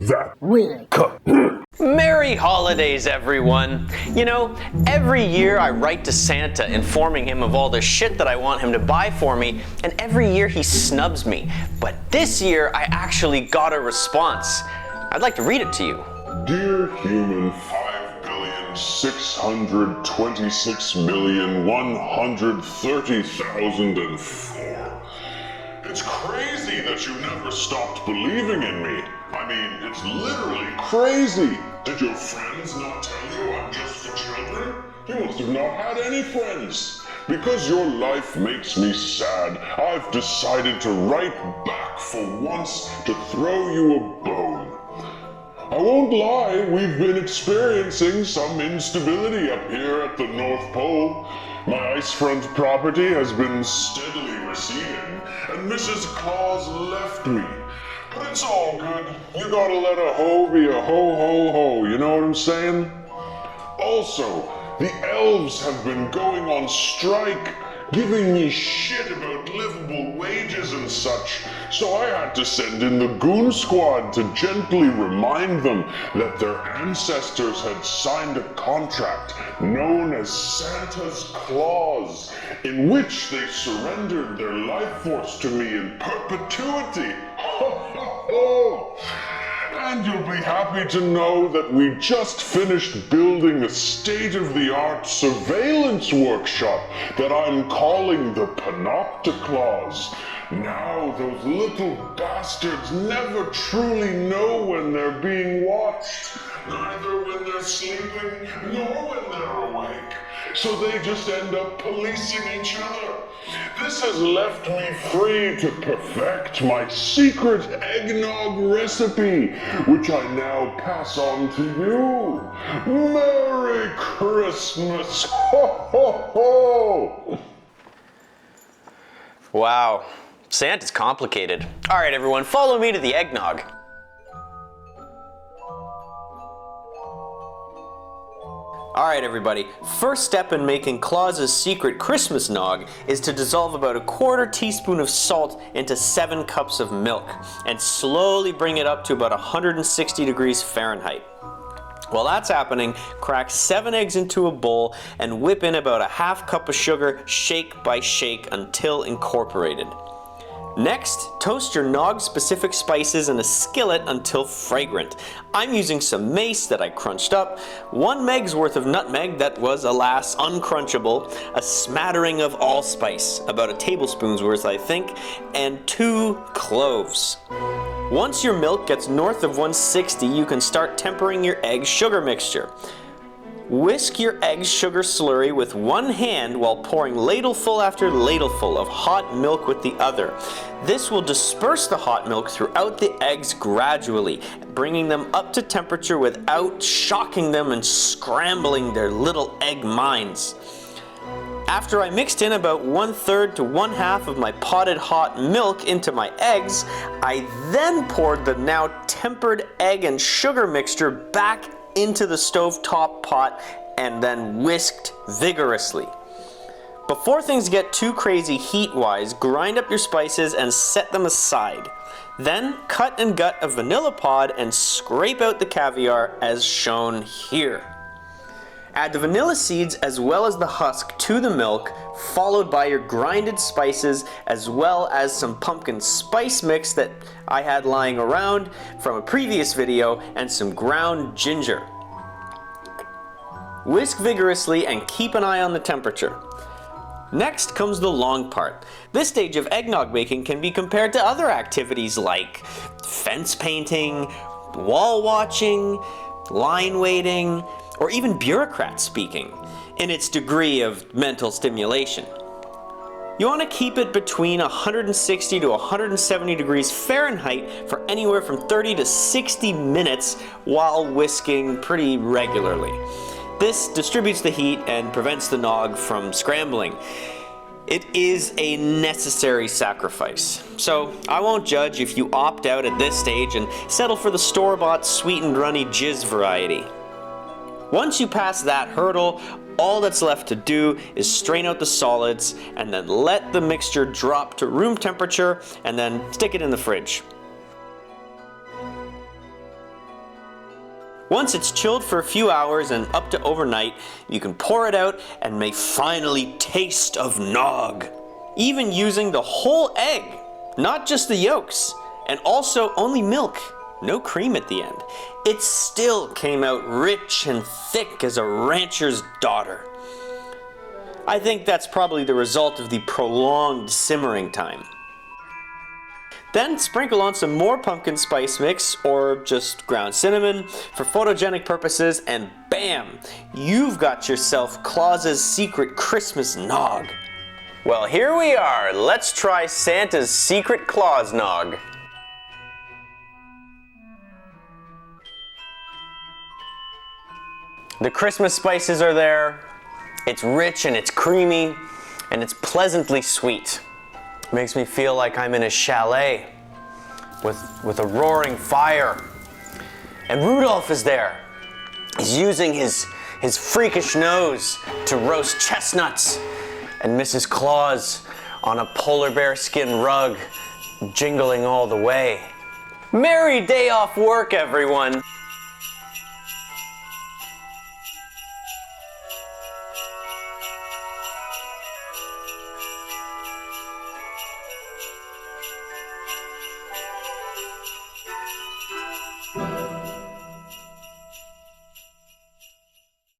that Merry holidays, everyone. You know, every year I write to Santa informing him of all the shit that I want him to buy for me, and every year he snubs me. But this year I actually got a response. I'd like to read it to you. Dear human 5,626,130,004. It's crazy that you never stopped believing in me. I mean, it's literally crazy. Did your friends not tell you I'm just for children? You must have not had any friends. Because your life makes me sad, I've decided to write back for once to throw you a bone. I won't lie, we've been experiencing some instability up here at the North Pole. My icefront property has been steadily receding, and Mrs. Claus left me. But it's all good. You gotta let a hoe be a ho ho ho, you know what I'm saying? Also, the elves have been going on strike, giving me shit about livable wages and such, so I had to send in the goon squad to gently remind them that their ancestors had signed a contract known as Santa's Clause, in which they surrendered their life force to me in perpetuity. Ho ho ho! And you'll be happy to know that we just finished building a state-of-the-art surveillance workshop that I'm calling the Panopticlaws. Now those little bastards never truly know when they're being watched, neither when they're sleeping nor when they're awake. So they just end up policing each other. This has left me free to perfect my secret eggnog recipe, which I now pass on to you. Merry Christmas! Ho ho ho! Wow, Santa's complicated. All right, everyone, follow me to the eggnog. Alright everybody, first step in making Claus's secret Christmas nog is to dissolve about a quarter teaspoon of salt into 7 cups of milk and slowly bring it up to about 160 degrees Fahrenheit. While that's happening, crack 7 eggs into a bowl and whip in about a half cup of sugar, shake by shake until incorporated. Next, toast your nog-specific spices in a skillet until fragrant. I'm using some mace that I crunched up, 1 meg's worth of nutmeg that was, alas, uncrunchable, a smattering of allspice, about a tablespoon's worth I think, and 2 cloves. Once your milk gets north of 160, you can start tempering your egg sugar mixture. Whisk your egg sugar slurry with one hand while pouring ladleful after ladleful of hot milk with the other. This will disperse the hot milk throughout the eggs gradually, bringing them up to temperature without shocking them and scrambling their little egg minds. After I mixed in about 1/3 to 1/2 of my potted hot milk into my eggs, I then poured the now tempered egg and sugar mixture back into the stovetop pot and then whisked vigorously. Before things get too crazy heat-wise, grind up your spices and set them aside. Then cut and gut a vanilla pod and scrape out the caviar as shown here. Add the vanilla seeds as well as the husk to the milk, followed by your grinded spices as well as some pumpkin spice mix that I had lying around from a previous video and some ground ginger. Whisk vigorously and keep an eye on the temperature. Next comes the long part. This stage of eggnog making can be compared to other activities like fence painting, wall watching, line waiting, or even bureaucrat speaking in its degree of mental stimulation. You want to keep it between 160 to 170 degrees Fahrenheit for anywhere from 30 to 60 minutes while whisking pretty regularly. This distributes the heat and prevents the nog from scrambling. It is a necessary sacrifice, so I won't judge if you opt out at this stage and settle for the store-bought sweetened runny jizz variety. Once you pass that hurdle, all that's left to do is strain out the solids and then let the mixture drop to room temperature and then stick it in the fridge. Once it's chilled for a few hours and up to overnight, you can pour it out and may finally taste of nog. Even using the whole egg, not just the yolks, and also only milk, no cream at the end. It still came out rich and thick as a rancher's daughter. I think that's probably the result of the prolonged simmering time. Then sprinkle on some more pumpkin spice mix or just ground cinnamon for photogenic purposes, and bam! You've got yourself Claus's secret Christmas nog. Well, here we are. Let's try Santa's secret Claus nog. The Christmas spices are there. It's rich and it's creamy and it's pleasantly sweet. Makes me feel like I'm in a chalet with a roaring fire. And Rudolph is there. He's using his freakish nose to roast chestnuts. And Mrs. Claus on a polar bear skin rug, jingling all the way. Merry day off work, everyone.